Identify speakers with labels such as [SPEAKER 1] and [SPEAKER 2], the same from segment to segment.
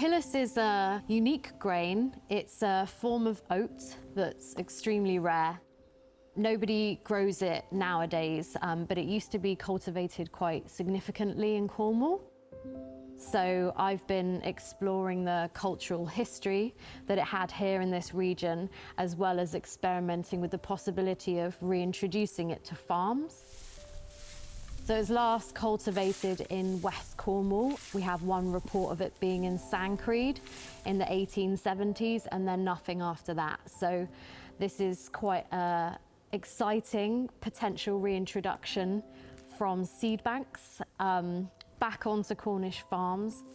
[SPEAKER 1] Pillas is a unique grain. It's a form of oat that's extremely rare. Nobody grows it nowadays, but it used to be cultivated quite significantly in Cornwall. So I've been exploring the cultural history that it had here in this region, as well as experimenting with the possibility of reintroducing it to farms. So it was last cultivated in West Cornwall. We have one report of it being in Sancreed in the 1870s, and then nothing after that. So this is quite an exciting potential reintroduction from seed banks back onto Cornish farms.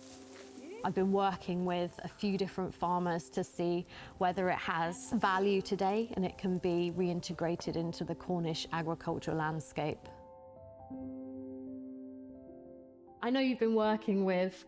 [SPEAKER 1] I've been working with a few different farmers to see whether it has value today and it can be reintegrated into the Cornish agricultural landscape. I know you've been working with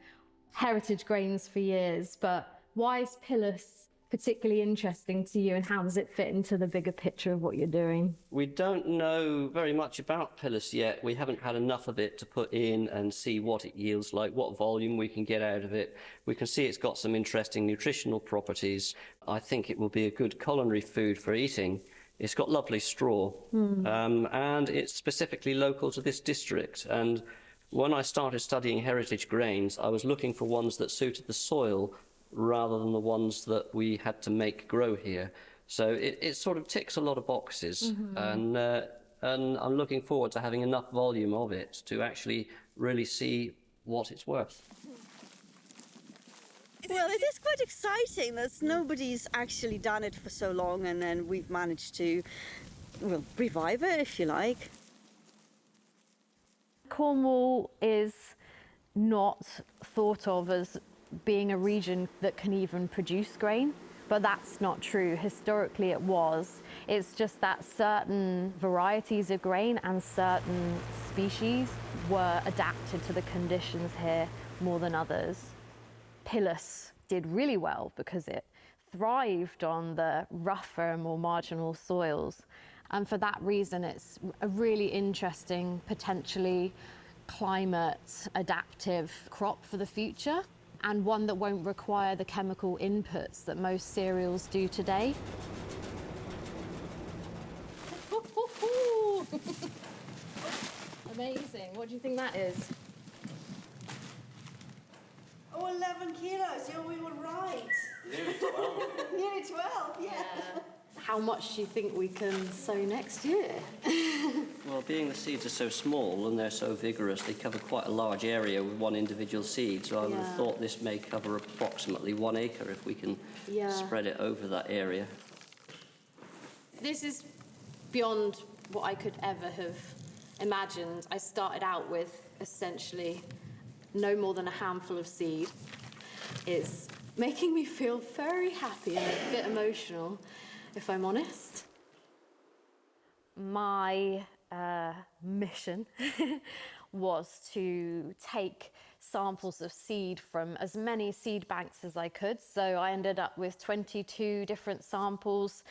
[SPEAKER 1] heritage grains for years, but why is Pillas particularly interesting to you, and how does it fit into the bigger picture of what you're doing?
[SPEAKER 2] We don't know very much about Pillas yet. We haven't had enough of it to put in and see what it yields like, what volume we can get out of it. We can see it's got some interesting nutritional properties. I think it will be a good culinary food for eating. It's got lovely straw, and it's specifically local to this district. And when I started studying heritage grains, I was looking for ones that suited the soil rather than the ones that we had to make grow here. So it sort of ticks a lot of boxes, and I'm looking forward to having enough volume of it to actually really see what it's worth.
[SPEAKER 3] Well, it is quite exciting that nobody's actually done it for so long, and then we've managed to, well, revive it, if you like.
[SPEAKER 1] Cornwall is not thought of as being a region that can even produce grain, but that's not true. Historically it was. It's just that certain varieties of grain and certain species were adapted to the conditions here more than others. Pillas did really well because it thrived on the rougher, more marginal soils. And for that reason, it's a really interesting, potentially climate adaptive crop for the future, and one that won't require the chemical inputs that most cereals do today. Amazing. What do you think that is?
[SPEAKER 3] Oh, 11 kilos. Yeah, we were right.
[SPEAKER 2] Nearly 12.
[SPEAKER 3] Nearly 12, yeah.
[SPEAKER 1] How much do you think we can sow next year?
[SPEAKER 2] Well, being the seeds are so small and they're so vigorous, they cover quite a large area with one individual seed. So I would have thought this may cover approximately 1 acre if we can spread it over that area.
[SPEAKER 1] This is beyond what I could ever have imagined. I started out with essentially no more than a handful of seed. It's making me feel very happy and a bit emotional, if I'm honest. My mission was to take samples of seed from as many seed banks as I could. So I ended up with 22 different samples,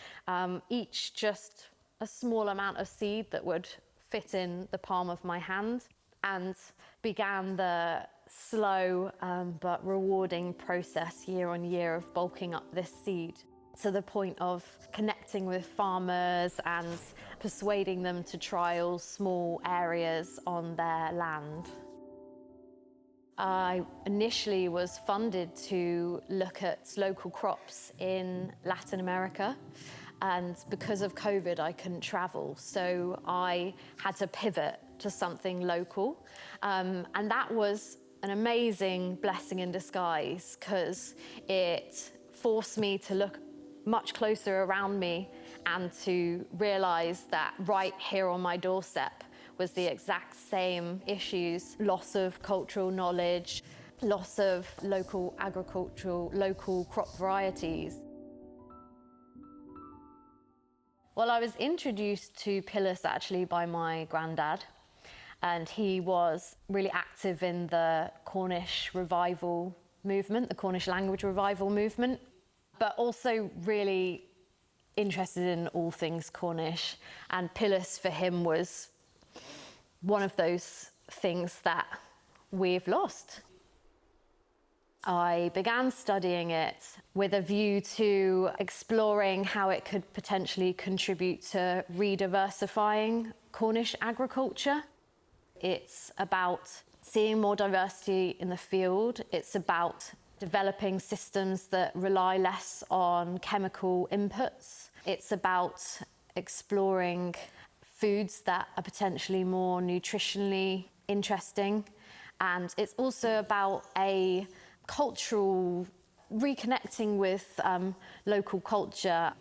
[SPEAKER 1] each just a small amount of seed that would fit in the palm of my hand, and began the slow but rewarding process year on year of bulking up this seed, to the point of connecting with farmers and persuading them to trial small areas on their land. I initially was funded to look at local crops in Latin America, and because of COVID I couldn't travel, so I had to pivot to something local, and that was an amazing blessing in disguise, because it forced me to look much closer around me and to realise that right here on my doorstep was the exact same issues: loss of cultural knowledge, loss of local agricultural, local crop varieties. Well, I was introduced to Pillas actually by my granddad, and he was really active in the Cornish revival movement, the Cornish language revival movement, but also really interested in all things Cornish. And Pillas for him was one of those things that we've lost. I began studying it with a view to exploring how it could potentially contribute to rediversifying Cornish agriculture. It's about seeing more diversity in the field. It's about developing systems that rely less on chemical inputs. It's about exploring foods that are potentially more nutritionally interesting. And it's also about a cultural reconnecting with local culture.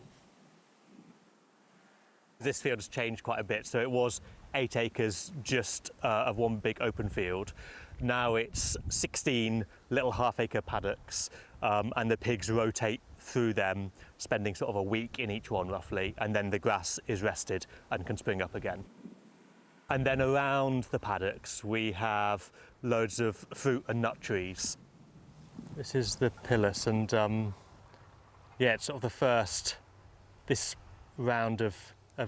[SPEAKER 4] This field has changed quite a bit. So it was 8 acres just of one big open field. Now it's 16 little half-acre paddocks, and the pigs rotate through them, spending sort of a week in each one roughly, and then the grass is rested and can spring up again. And then around the paddocks we have loads of fruit and nut trees. This is the Pillas, and yeah, it's sort of the first, this round of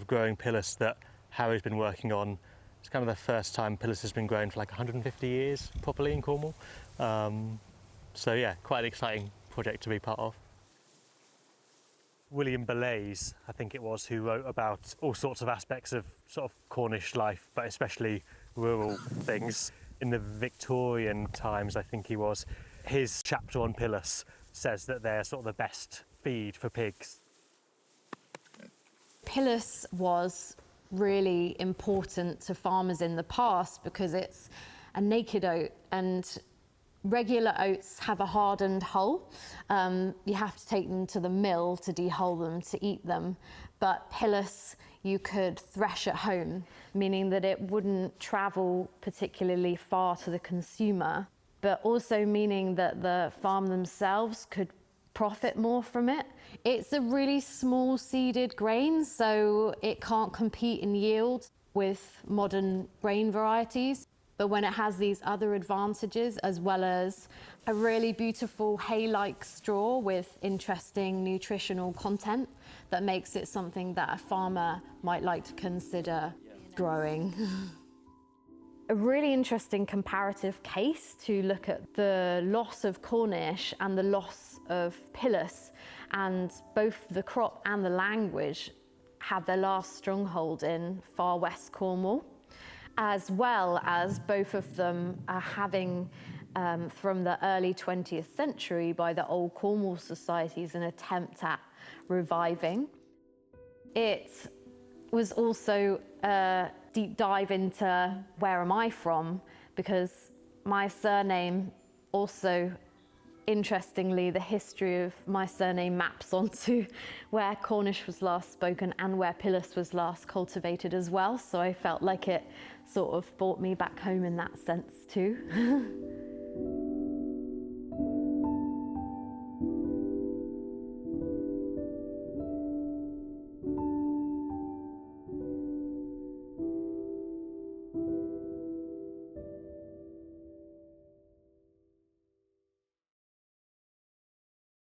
[SPEAKER 4] growing Pillas that Harry's been working on. It's kind of the first time Pillas has been grown for like 150 years properly in Cornwall. So yeah, quite an exciting project to be part of. William Belays, I think it was, who wrote about all sorts of aspects of sort of Cornish life, but especially rural things. In the Victorian times, I think he was, his chapter on Pillas says that they're sort of the best feed for pigs.
[SPEAKER 1] Pillas was really important to farmers in the past because it's a naked oat, and regular oats have a hardened hull. You have to take them to the mill to dehull them to eat them, but Pillas you could thresh at home, meaning that it wouldn't travel particularly far to the consumer, but also meaning that the farm themselves could profit more from it. It's a really small seeded grain, so it can't compete in yield with modern grain varieties. But when it has these other advantages, as well as a really beautiful hay-like straw with interesting nutritional content, that makes it something that a farmer might like to consider growing. A really interesting comparative case to look at the loss of Cornish and the loss of Pillas, and both the crop and the language had their last stronghold in far west Cornwall, as well as both of them are having from the early 20th century by the old Cornwall societies an attempt at reviving. It was also a deep dive into where am I from, because my surname also, interestingly, the history of my surname maps onto where Cornish was last spoken and where Pillas was last cultivated as well. So I felt like it sort of brought me back home in that sense too.